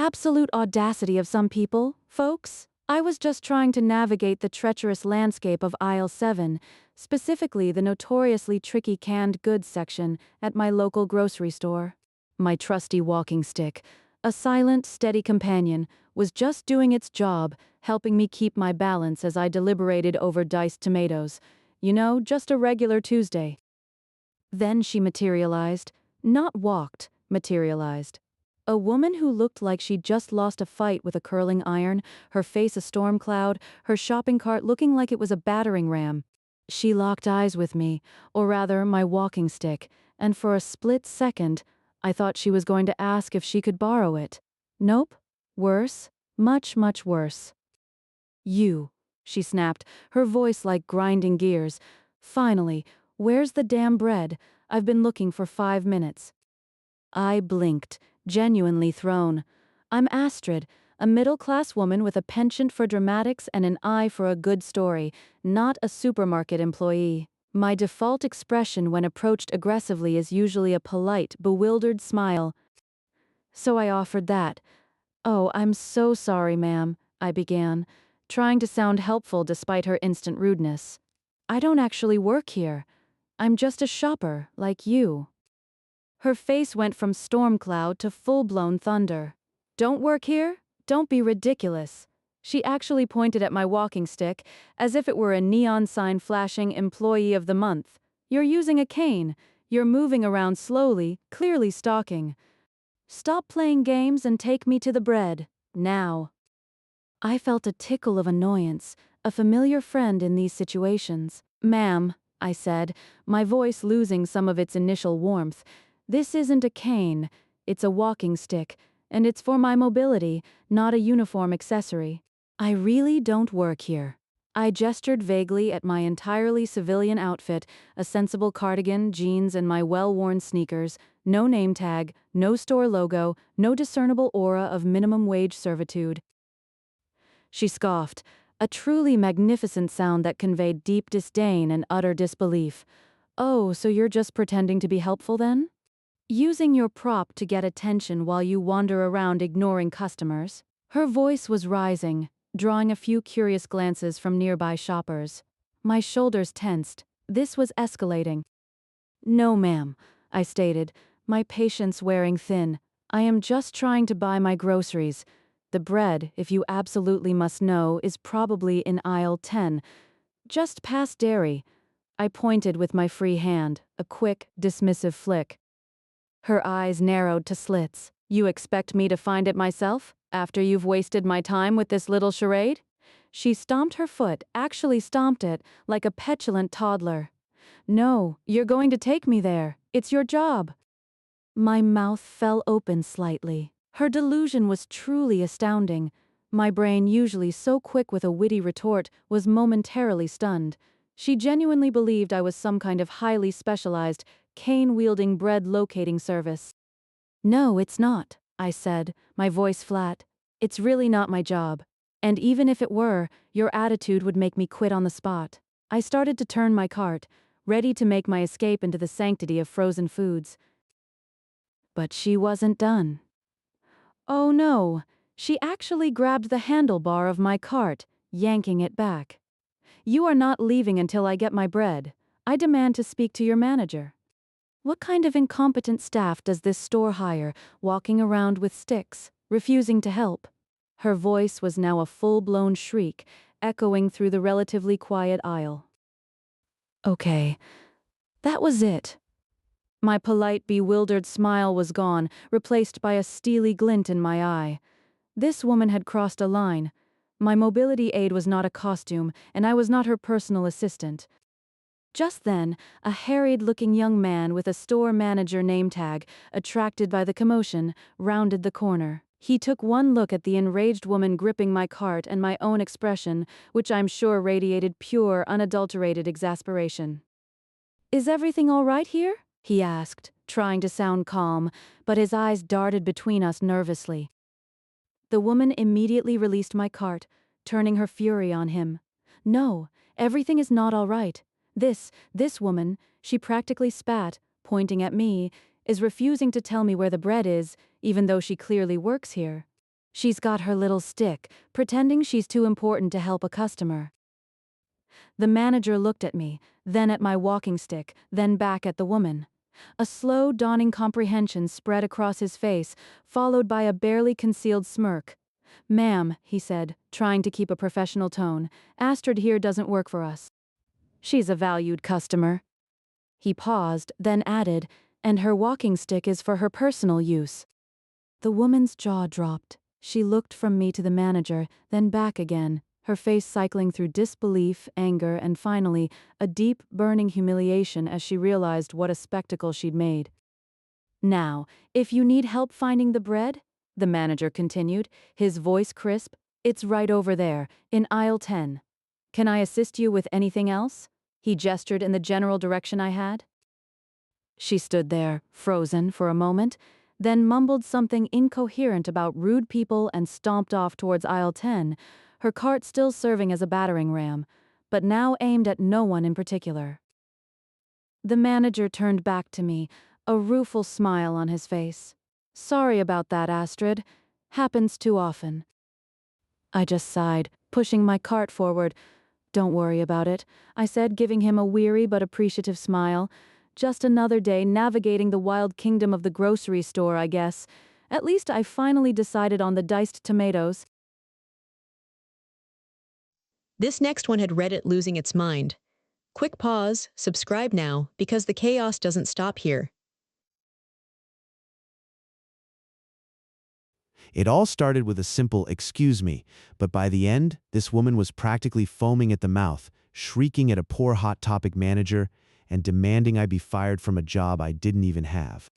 absolute audacity of some people, folks. I was just trying to navigate the treacherous landscape of aisle 7, specifically the notoriously tricky canned goods section at my local grocery store. My trusty walking stick, a silent, steady companion, was just doing its job, helping me keep my balance as I deliberated over diced tomatoes. You know, just a regular Tuesday. Then she materialized. Not walked, materialized. A woman who looked like she'd just lost a fight with a curling iron, her face a storm cloud, her shopping cart looking like it was a battering ram. She locked eyes with me, or rather my walking stick, and for a split second, I thought she was going to ask if she could borrow it. Nope. Worse. Much, much worse. You, she snapped, her voice like grinding gears. Finally, where's the damn bread? I've been looking for 5 minutes. I blinked, genuinely thrown. I'm Astrid, a middle-class woman with a penchant for dramatics and an eye for a good story, not a supermarket employee. My default expression when approached aggressively is usually a polite, bewildered smile. So I offered that. "Oh, I'm so sorry, ma'am," I began, trying to sound helpful despite her instant rudeness. "I don't actually work here. I'm just a shopper, like you." Her face went from storm cloud to full-blown thunder. "Don't work here? Don't be ridiculous." She actually pointed at my walking stick, as if it were a neon sign flashing Employee of the Month. "You're using a cane. You're moving around slowly, clearly stalking. Stop playing games and take me to the bread. Now." I felt a tickle of annoyance, a familiar friend in these situations. "Ma'am," I said, my voice losing some of its initial warmth, "this isn't a cane, it's a walking stick, and it's for my mobility, not a uniform accessory. I really don't work here." I gestured vaguely at my entirely civilian outfit, a sensible cardigan, jeans, and my well-worn sneakers, no name tag, no store logo, no discernible aura of minimum wage servitude. She scoffed, a truly magnificent sound that conveyed deep disdain and utter disbelief. "Oh, so you're just pretending to be helpful then? Using your prop to get attention while you wander around ignoring customers?" Her voice was rising, drawing a few curious glances from nearby shoppers. My shoulders tensed. This was escalating. "No, ma'am," I stated, my patience wearing thin. "I am just trying to buy my groceries. The bread, if you absolutely must know, is probably in aisle 10. Just past dairy." I pointed with my free hand, a quick, dismissive flick. Her eyes narrowed to slits. "You expect me to find it myself, after you've wasted my time with this little charade?" She stomped her foot, actually stomped it, like a petulant toddler. "No, you're going to take me there. It's your job." My mouth fell open slightly. Her delusion was truly astounding. My brain, usually so quick with a witty retort, was momentarily stunned. She genuinely believed I was some kind of highly specialized, cane-wielding bread locating service. "No, it's not," I said, my voice flat. "It's really not my job. And even if it were, your attitude would make me quit on the spot." I started to turn my cart, ready to make my escape into the sanctity of frozen foods. But she wasn't done. Oh no, she actually grabbed the handlebar of my cart, yanking it back. "You are not leaving until I get my bread. I demand to speak to your manager." What kind of incompetent staff does this store hire, walking around with sticks, refusing to help? Her voice was now a full-blown shriek, echoing through the relatively quiet aisle. Okay, that was it. My polite, bewildered smile was gone, replaced by a steely glint in my eye. This woman had crossed a line. My mobility aid was not a costume, and I was not her personal assistant. Just then, a harried-looking young man with a store manager name tag, attracted by the commotion, rounded the corner. He took one look at the enraged woman gripping my cart and my own expression, which I'm sure radiated pure, unadulterated exasperation. "Is everything all right here?" he asked, trying to sound calm, but his eyes darted between us nervously. The woman immediately released my cart, turning her fury on him. "No, everything is not all right. This woman," she practically spat, pointing at me, "is refusing to tell me where the bread is, even though she clearly works here." She's got her little stick, pretending she's too important to help a customer. The manager looked at me, then at my walking stick, then back at the woman. A slow, dawning comprehension spread across his face, followed by a barely concealed smirk. "Ma'am," he said, trying to keep a professional tone, "Astrid here doesn't work for us. She's a valued customer." He paused, then added, "And her walking stick is for her personal use." The woman's jaw dropped. She looked from me to the manager, then back again, her face cycling through disbelief, anger, and finally, a deep, burning humiliation as she realized what a spectacle she'd made. "Now, if you need help finding the bread," the manager continued, his voice crisp, "it's right over there, in aisle 10. Can I assist you with anything else?" He gestured in the general direction I had. She stood there, frozen, for a moment, then mumbled something incoherent about rude people and stomped off towards aisle 10, her cart still serving as a battering ram, but now aimed at no one in particular. The manager turned back to me, a rueful smile on his face. "Sorry about that, Astrid. Happens too often." I just sighed, pushing my cart forward. "Don't worry about it," I said, giving him a weary but appreciative smile. "Just another day navigating the wild kingdom of the grocery store, I guess. At least I finally decided on the diced tomatoes." This next one had Reddit losing its mind. Quick pause, subscribe now, because the chaos doesn't stop here. It all started with a simple "excuse me," but by the end, this woman was practically foaming at the mouth, shrieking at a poor Hot Topic manager, and demanding I be fired from a job I didn't even have.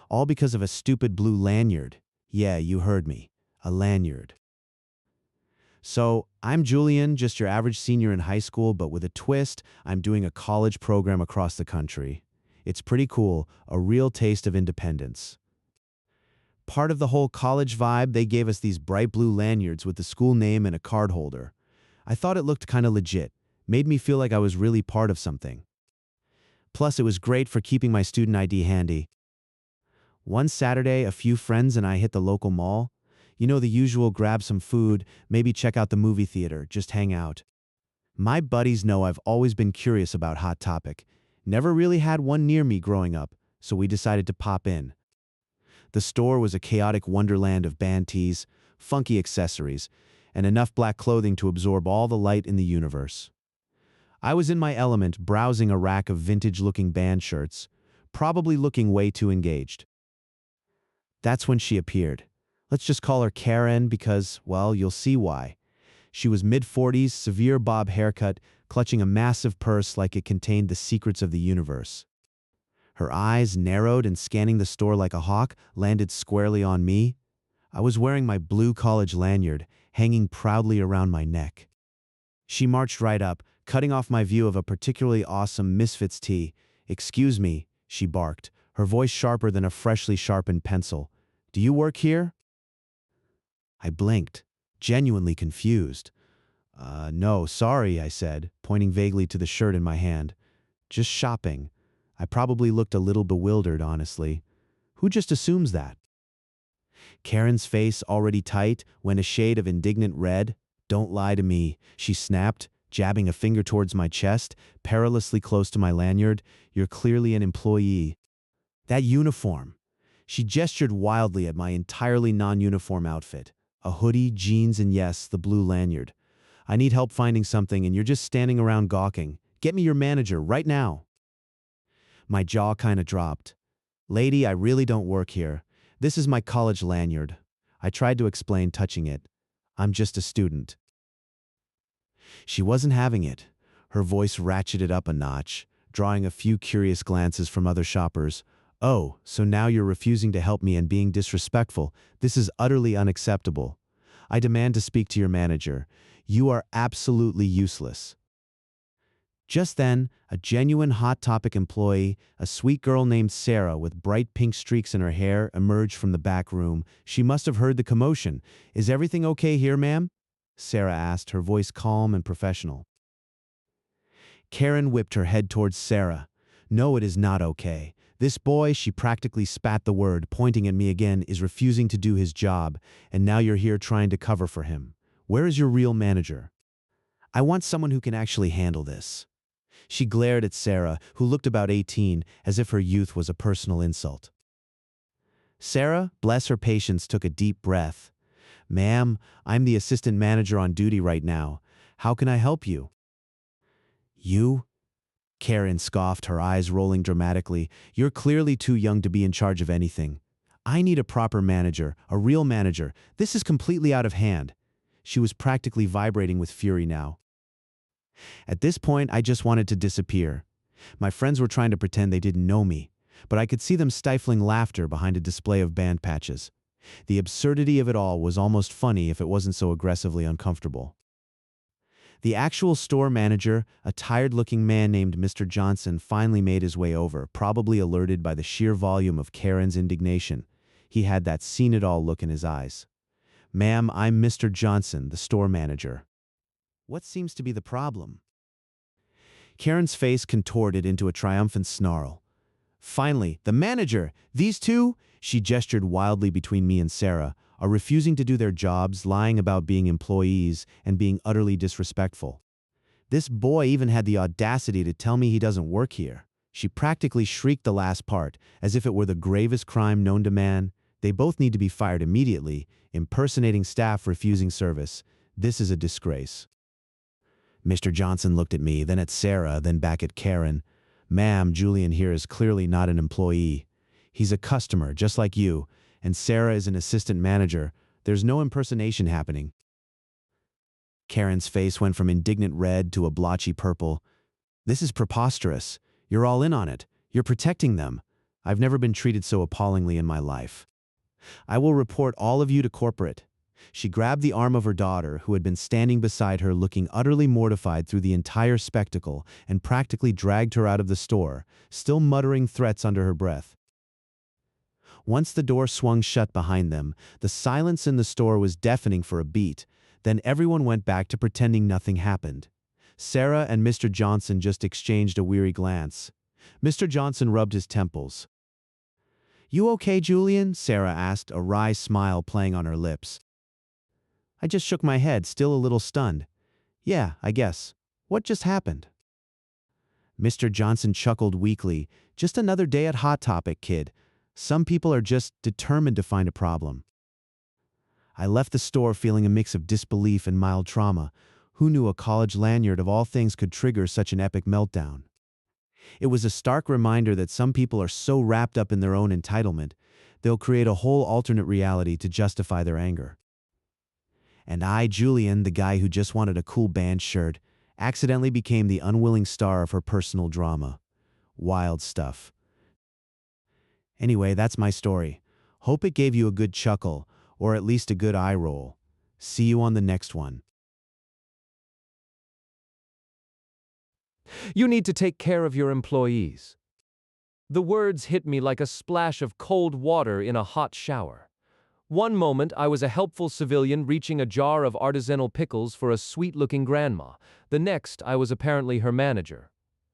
All because of a stupid blue lanyard. Yeah, you heard me. A lanyard. So, I'm Julian, just your average senior in high school, but with a twist, I'm doing a college program across the country. It's pretty cool, a real taste of independence. Part of the whole college vibe, they gave us these bright blue lanyards with the school name and a card holder. I thought it looked kinda legit, made me feel like I was really part of something. Plus, it was great for keeping my student ID handy. One Saturday, a few friends and I hit the local mall. You know, the usual, grab some food, maybe check out the movie theater, just hang out. My buddies know I've always been curious about Hot Topic. Never really had one near me growing up, so we decided to pop in. The store was a chaotic wonderland of band tees, funky accessories, and enough black clothing to absorb all the light in the universe. I was in my element, browsing a rack of vintage-looking band shirts, probably looking way too engaged. That's when she appeared. Let's just call her Karen because, well, you'll see why. She was mid-40s, severe bob haircut, clutching a massive purse like it contained the secrets of the universe. Her eyes, narrowed and scanning the store like a hawk, landed squarely on me. I was wearing my blue college lanyard, hanging proudly around my neck. She marched right up, cutting off my view of a particularly awesome Misfits tee. "Excuse me," she barked, her voice sharper than a freshly sharpened pencil. "Do you work here?" I blinked, genuinely confused. No, sorry," I said, pointing vaguely to the shirt in my hand. "Just shopping." I probably looked a little bewildered, honestly. Who just assumes that? Karen's face, already tight, went a shade of indignant red. "Don't lie to me," she snapped, jabbing a finger towards my chest, perilously close to my lanyard. "You're clearly an employee." That uniform. She gestured wildly at my entirely non-uniform outfit. A hoodie, jeans, and yes, the blue lanyard. "I need help finding something and you're just standing around gawking. Get me your manager, right now." My jaw kinda dropped. "Lady, I really don't work here. This is my college lanyard." I tried to explain, touching it. "I'm just a student." She wasn't having it. Her voice ratcheted up a notch, drawing a few curious glances from other shoppers. "Oh, so now you're refusing to help me and being disrespectful. This is utterly unacceptable. I demand to speak to your manager. You are absolutely useless." Just then, a genuine Hot Topic employee, a sweet girl named Sarah with bright pink streaks in her hair, emerged from the back room. She must have heard the commotion. "Is everything okay here, ma'am?" Sarah asked, her voice calm and professional. Karen whipped her head towards Sarah. "No, it is not okay. This boy, she practically spat the word, pointing at me again, is refusing to do his job, and now you're here trying to cover for him. Where is your real manager? I want someone who can actually handle this. She glared at Sarah, who looked about 18, as if her youth was a personal insult. Sarah, bless her patience, took a deep breath. Ma'am, I'm the assistant manager on duty right now. How can I help you? You? Karen scoffed, her eyes rolling dramatically. You're clearly too young to be in charge of anything. I need a proper manager, a real manager. This is completely out of hand. She was practically vibrating with fury now. At this point, I just wanted to disappear. My friends were trying to pretend they didn't know me, but I could see them stifling laughter behind a display of band patches. The absurdity of it all was almost funny if it wasn't so aggressively uncomfortable. The actual store manager, a tired-looking man named Mr. Johnson, finally made his way over, probably alerted by the sheer volume of Karen's indignation. He had that seen-it-all look in his eyes. Ma'am, I'm Mr. Johnson, the store manager. What seems to be the problem? Karen's face contorted into a triumphant snarl. Finally, the manager! These two, she gestured wildly between me and Sarah, are refusing to do their jobs, lying about being employees, and being utterly disrespectful. This boy even had the audacity to tell me he doesn't work here. She practically shrieked the last part, as if it were the gravest crime known to man. They both need to be fired immediately, impersonating staff refusing service. This is a disgrace. Mr. Johnson looked at me, then at Sarah, then back at Karen. Ma'am, Julian here is clearly not an employee. He's a customer, just like you, and Sarah is an assistant manager. There's no impersonation happening. Karen's face went from indignant red to a blotchy purple. This is preposterous. You're all in on it. You're protecting them. I've never been treated so appallingly in my life. I will report all of you to corporate. She grabbed the arm of her daughter, who had been standing beside her looking utterly mortified through the entire spectacle, and practically dragged her out of the store, still muttering threats under her breath. Once the door swung shut behind them, the silence in the store was deafening for a beat. Then everyone went back to pretending nothing happened. Sarah and Mr. Johnson just exchanged a weary glance. Mr. Johnson rubbed his temples. You okay, Julian? Sarah asked, a wry smile playing on her lips. I just shook my head, still a little stunned. Yeah, I guess. What just happened? Mr. Johnson chuckled weakly. Just another day at Hot Topic, kid. Some people are just determined to find a problem. I left the store feeling a mix of disbelief and mild trauma. Who knew a college lanyard of all things could trigger such an epic meltdown? It was a stark reminder that some people are so wrapped up in their own entitlement, they'll create a whole alternate reality to justify their anger. And I, Julian, the guy who just wanted a cool band shirt, accidentally became the unwilling star of her personal drama. Wild stuff. Anyway, that's my story. Hope it gave you a good chuckle, or at least a good eye roll. See you on the next one. You need to take care of your employees. The words hit me like a splash of cold water in a hot shower. One moment I was a helpful civilian reaching a jar of artisanal pickles for a sweet-looking grandma. The next I was apparently her manager.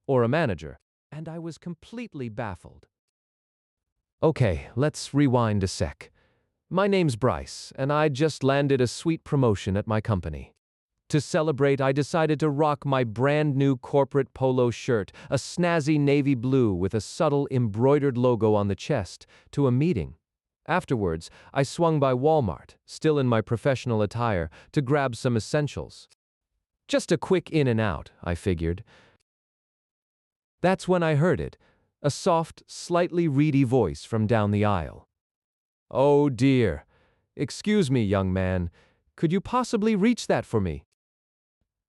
Or a manager. And I was completely baffled. Okay, let's rewind a sec. My name's Bryce, and I just landed a sweet promotion at my company. To celebrate, I decided to rock my brand new corporate polo shirt, a snazzy navy blue with a subtle embroidered logo on the chest, to a meeting. Afterwards, I swung by Walmart, still in my professional attire, to grab some essentials. Just a quick in and out, I figured. That's when I heard it, a soft, slightly reedy voice from down the aisle. Oh dear. Excuse me, young man. Could you possibly reach that for me?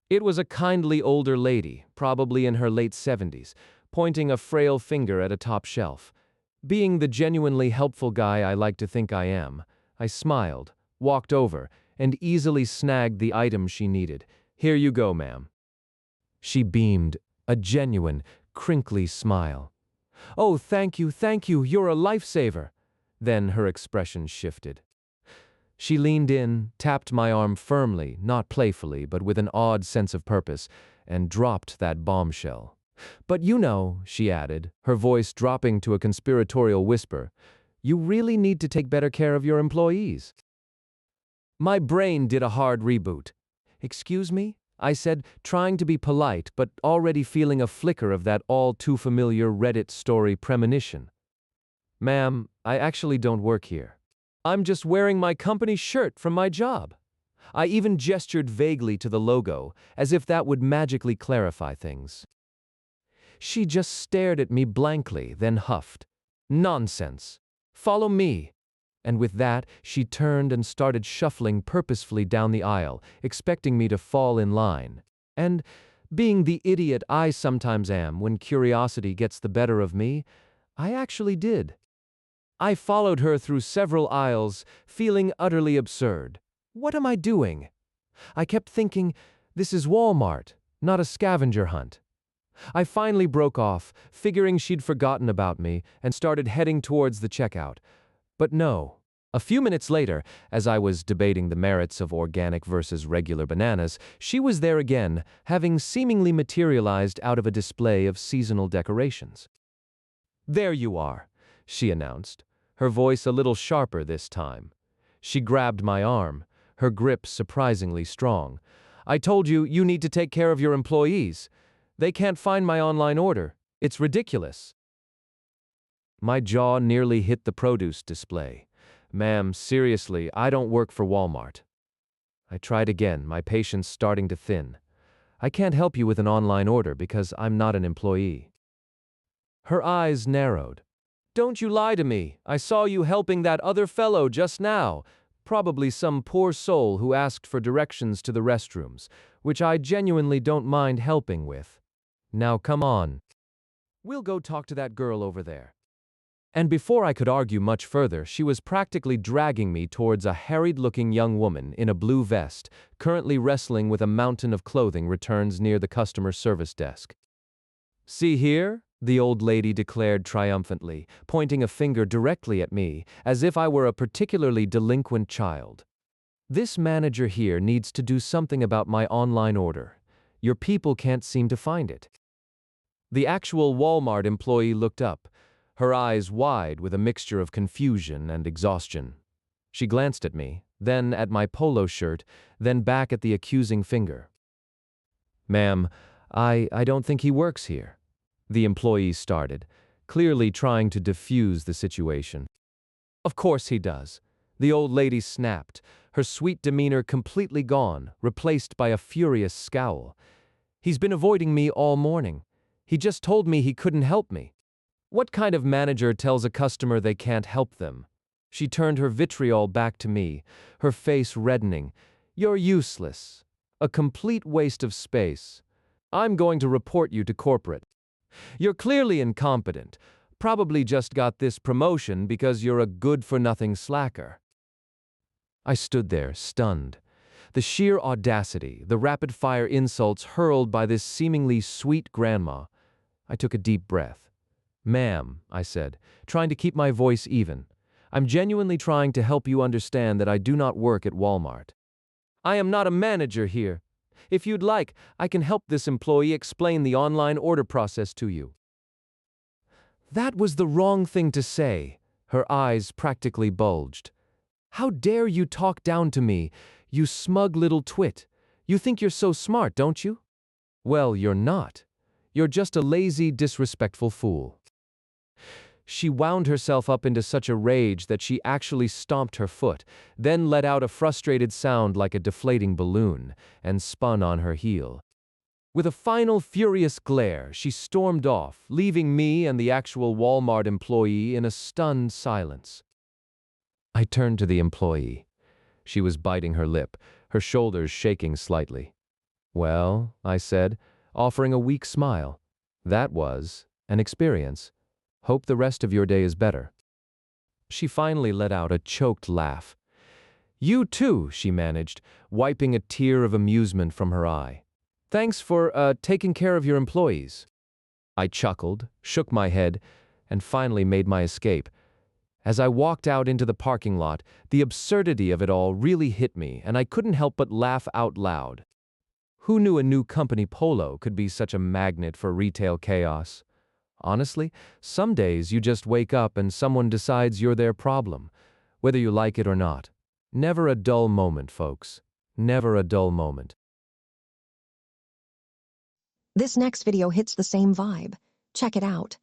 It was a kindly older lady, probably in her late 70s, pointing a frail finger at a top shelf. Being the genuinely helpful guy I like to think I am, I smiled, walked over, and easily snagged the item she needed. Here you go, ma'am. She beamed, a genuine, crinkly smile. Oh, thank you, you're a lifesaver. Then her expression shifted. She leaned in, tapped my arm firmly, not playfully, but with an odd sense of purpose, and dropped that bombshell. But you know, she added, her voice dropping to a conspiratorial whisper, you really need to take better care of your employees. My brain did a hard reboot. Excuse me? I said, trying to be polite, but already feeling a flicker of that all-too-familiar Reddit story premonition. Ma'am, I actually don't work here. I'm just wearing my company shirt from my job. I even gestured vaguely to the logo, as if that would magically clarify things. She just stared at me blankly, then huffed. Nonsense. Follow me. And with that, she turned and started shuffling purposefully down the aisle, expecting me to fall in line. And, being the idiot I sometimes am when curiosity gets the better of me, I actually did. I followed her through several aisles, feeling utterly absurd. What am I doing? I kept thinking, this is Walmart, not a scavenger hunt. I finally broke off, figuring she'd forgotten about me, and started heading towards the checkout. But no. A few minutes later, as I was debating the merits of organic versus regular bananas, she was there again, having seemingly materialized out of a display of seasonal decorations. There you are, she announced, her voice a little sharper this time. She grabbed my arm, her grip surprisingly strong. I told you, you need to take care of your employees. They can't find my online order. It's ridiculous. My jaw nearly hit the produce display. Ma'am, seriously, I don't work for Walmart. I tried again, my patience starting to thin. I can't help you with an online order because I'm not an employee. Her eyes narrowed. Don't you lie to me. I saw you helping that other fellow just now. Probably some poor soul who asked for directions to the restrooms, which I genuinely don't mind helping with. Now come on. We'll go talk to that girl over there. And before I could argue much further, she was practically dragging me towards a harried-looking young woman in a blue vest, currently wrestling with a mountain of clothing returns near the customer service desk. See here? The old lady declared triumphantly, pointing a finger directly at me, as if I were a particularly delinquent child. This manager here needs to do something about my online order. Your people can't seem to find it. The actual Walmart employee looked up, her eyes wide with a mixture of confusion and exhaustion. She glanced at me, then at my polo shirt, then back at the accusing finger. Ma'am, I don't think he works here. The employee started, clearly trying to defuse the situation. Of course he does. The old lady snapped, her sweet demeanor completely gone, replaced by a furious scowl. He's been avoiding me all morning. He just told me he couldn't help me. What kind of manager tells a customer they can't help them? She turned her vitriol back to me, her face reddening. You're useless. A complete waste of space. I'm going to report you to corporate. You're clearly incompetent. Probably just got this promotion because you're a good-for-nothing slacker. I stood there, stunned. The sheer audacity, the rapid-fire insults hurled by this seemingly sweet grandma. I took a deep breath. Ma'am, I said, trying to keep my voice even, I'm genuinely trying to help you understand that I do not work at Walmart. I am not a manager here. If you'd like, I can help this employee explain the online order process to you. That was the wrong thing to say. Her eyes practically bulged. How dare you talk down to me, you smug little twit. You think you're so smart, don't you? Well, you're not. You're just a lazy, disrespectful fool. She wound herself up into such a rage that she actually stomped her foot, then let out a frustrated sound like a deflating balloon, and spun on her heel. With a final furious glare, she stormed off, leaving me and the actual Walmart employee in a stunned silence. I turned to the employee. She was biting her lip, her shoulders shaking slightly. Well, I said, offering a weak smile. That was an experience. Hope the rest of your day is better. She finally let out a choked laugh. You too, she managed, wiping a tear of amusement from her eye. Thanks for, taking care of your employees. I chuckled, shook my head, and finally made my escape. As I walked out into the parking lot, the absurdity of it all really hit me, and I couldn't help but laugh out loud. Who knew a new company polo could be such a magnet for retail chaos? Honestly, some days you just wake up and someone decides you're their problem, whether you like it or not. Never a dull moment, folks. Never a dull moment. This next video hits the same vibe. Check it out.